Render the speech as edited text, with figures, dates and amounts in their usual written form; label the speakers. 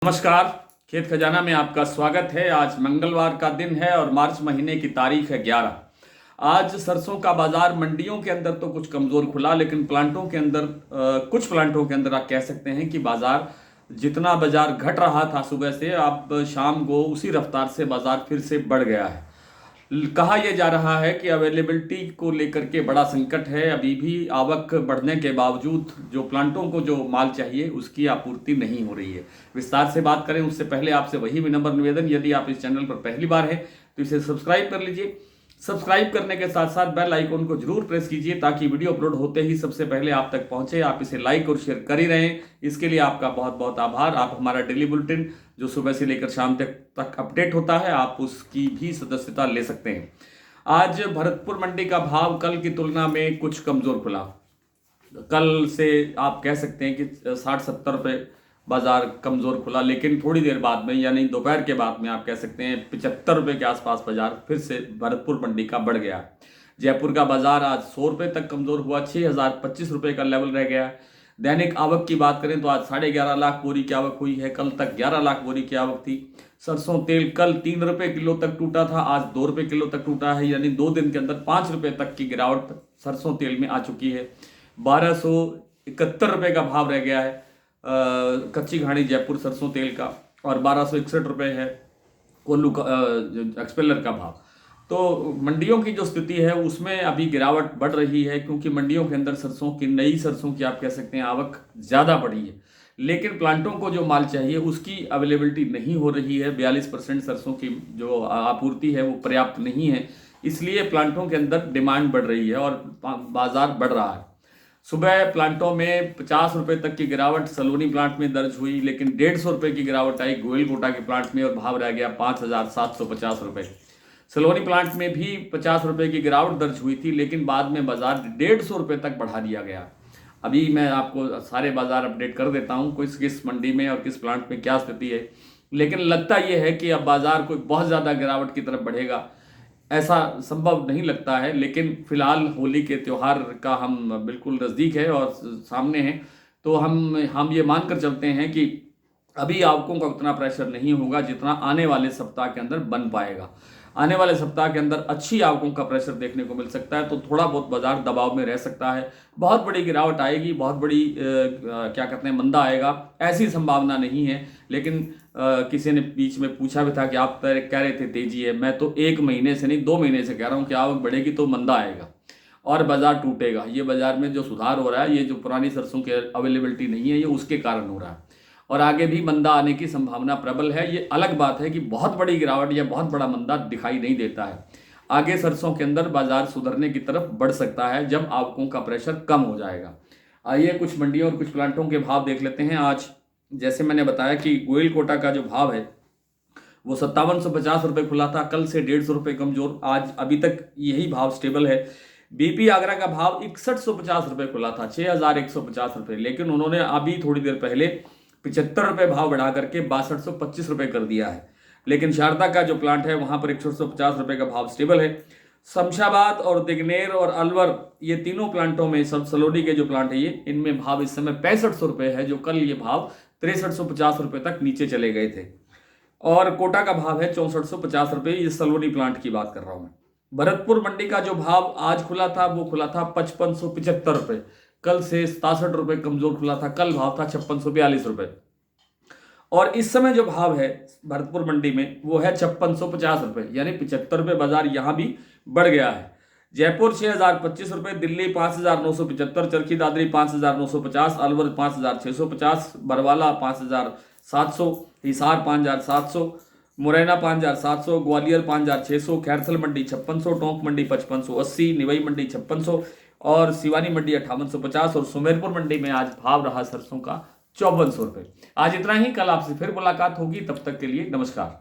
Speaker 1: नमस्कार। खेत खजाना में आपका स्वागत है। आज मंगलवार का दिन है और मार्च महीने की तारीख है 11। आज सरसों का बाजार मंडियों के अंदर तो कुछ कमजोर खुला, लेकिन प्लांटों के अंदर कुछ प्लांटों के अंदर आप कह सकते हैं कि जितना बाजार घट रहा था सुबह से, अब शाम को उसी रफ्तार से बाजार फिर से बढ़ गया है। कहा यह जा रहा है कि अवेलेबिलिटी को लेकर के बड़ा संकट है। अभी भी आवक बढ़ने के बावजूद जो प्लांटों को जो माल चाहिए उसकी आपूर्ति नहीं हो रही है। विस्तार से बात करें उससे पहले आपसे वही विनम्र निवेदन, यदि आप इस चैनल पर पहली बार हैं तो इसे सब्सक्राइब कर लीजिए। सब्सक्राइब करने के साथ साथ बेल आइकन को जरूर प्रेस कीजिए ताकि वीडियो अपलोड होते ही सबसे पहले आप तक पहुंचे। आप इसे लाइक और शेयर कर ही रहें, इसके लिए आपका बहुत बहुत आभार। आप हमारा डेली बुलेटिन जो सुबह से लेकर शाम तक अपडेट होता है, आप उसकी भी सदस्यता ले सकते हैं। आज भरतपुर मंडी का भाव कल की तुलना में कुछ कमजोर खुला। कल से आप कह सकते हैं कि 60-70 रुपये बाजार कमजोर खुला, लेकिन थोड़ी देर बाद में यानी दोपहर के बाद में आप कह सकते हैं 75 रुपये के आसपास बाजार फिर से भरतपुर मंडी का बढ़ गया। जयपुर का बाजार आज 100 रुपये तक कमजोर हुआ, 6025 रुपये का लेवल रह गया। दैनिक आवक की बात करें तो आज 11.5 लाख बोरी की आवक हुई है, कल तक 11 लाख बोरी की आवक थी। सरसों तेल कल 3 रुपये किलो तक टूटा था, आज 2 रुपये किलो तक टूटा है, यानी 2 दिन के अंदर 5 रुपये तक की गिरावट सरसों तेल में आ चुकी है। 1271 रुपये का भाव रह गया है कच्ची घानी जयपुर सरसों तेल का, और 1261 रुपये है कोल्लू का एक्सपेलर का भाव। तो मंडियों की जो स्थिति है उसमें अभी गिरावट बढ़ रही है, क्योंकि मंडियों के अंदर नई सरसों की आप कह सकते हैं आवक ज़्यादा बढ़ी है, लेकिन प्लांटों को जो माल चाहिए उसकी अवेलेबिलिटी नहीं हो रही है। 42% सरसों की जो आपूर्ति है वो पर्याप्त नहीं है, इसलिए प्लांटों के अंदर डिमांड बढ़ रही है और बाजार बढ़ रहा है। सुबह प्लांटों में 50 रुपये तक की गिरावट सलोनी प्लांट में दर्ज हुई, लेकिन 150 रुपये की गिरावट आई गोयलकोटा के प्लांट में और भाव रह गया 5750 रुपये। सलोनी प्लांट में भी 50 रुपये की गिरावट दर्ज हुई थी, लेकिन बाद में बाजार 150 रुपये तक बढ़ा दिया गया। अभी मैं आपको सारे बाजार अपडेट कर देता हूँ किस मंडी में और किस प्लांट में क्या स्थिति है, लेकिन लगता यह है कि अब बाजार कोई बहुत ज़्यादा गिरावट की तरफ बढ़ेगा ऐसा संभव नहीं लगता है। लेकिन फिलहाल होली के त्यौहार का हम बिल्कुल नज़दीक है और सामने हैं, तो हम ये मानकर चलते हैं कि अभी आवकों का उतना प्रेशर नहीं होगा जितना आने वाले सप्ताह के अंदर बन पाएगा। आने वाले सप्ताह के अंदर अच्छी आवकों का प्रेशर देखने को मिल सकता है, तो थोड़ा बहुत बाजार दबाव में रह सकता है। बहुत बड़ी गिरावट आएगी, बहुत बड़ी क्या कहते हैं मंदा आएगा, ऐसी संभावना नहीं है। लेकिन किसी ने बीच में पूछा भी था कि आप कह रहे थे तेजी है, मैं तो 1 महीने से नहीं 2 महीने से कह रहा हूँ कि आवक बढ़ेगी तो मंदा आएगा और बाजार टूटेगा। ये बाजार में जो सुधार हो रहा है, ये जो पुरानी सरसों की अवेलेबिलिटी नहीं है, ये उसके कारण हो रहा है और आगे भी मंदा आने की संभावना प्रबल है। ये अलग बात है कि बहुत बड़ी गिरावट या बहुत बड़ा मंदा दिखाई नहीं देता है। आगे सरसों के अंदर बाजार सुधरने की तरफ बढ़ सकता है जब आवकों का प्रेशर कम हो जाएगा। आइए कुछ मंडियों और कुछ प्लांटों के भाव देख लेते हैं। आज जैसे मैंने बताया कि गोयलकोटा का जो भाव है वो 5750 रुपये खुला था, कल से 150 रुपये कमजोर, आज अभी तक यही भाव स्टेबल है। बीपी आगरा का भाव 6150 रुपये खुला था, 6150 रुपये, लेकिन उन्होंने अभी थोड़ी देर पहले 75 रुपये भाव बढ़ा करके 6225 रुपये कर दिया है। लेकिन शारदा का जो प्लांट है वहां पर 6150 रुपये का भाव स्टेबल है। शमशाबाद और दिगनेर और अलवर, ये तीनों प्लांटों में सब सलोनी के जो प्लांट है ये, इनमें भाव इस समय 6500 रुपये है, जो कल ये भाव 6350 रुपये तक नीचे चले गए थे। और कोटा का भाव है 6450 रुपये, ये सलोनी प्लांट की बात कर रहा हूं मैं। भरतपुर मंडी का जो भाव आज खुला था वो खुला था 5575 रुपये, कल से 67 रुपये कमजोर खुला था, कल भाव था 5642 रुपये। और इस समय जो भाव है भरतपुर मंडी में वो है 5650 रुपये, यानी 75 रुपये बाजार यहाँ भी बढ़ गया है। जयपुर 6025 रुपये, दिल्ली 5975, चरखी दादरी 5950, अलवर 5650, बरवाला 5700, हिसार 5700, मुरैना 5700, ग्वालियर 5600, खैरथल मंडी 5600, टोंक मंडी 5580, निवई मंडी 5600 और सिवानी मंडी 5850 और सुमेरपुर मंडी में आज भाव रहा सरसों का 5400 रुपये। आज इतना ही, कल आपसे फिर मुलाकात होगी, तब तक के लिए नमस्कार।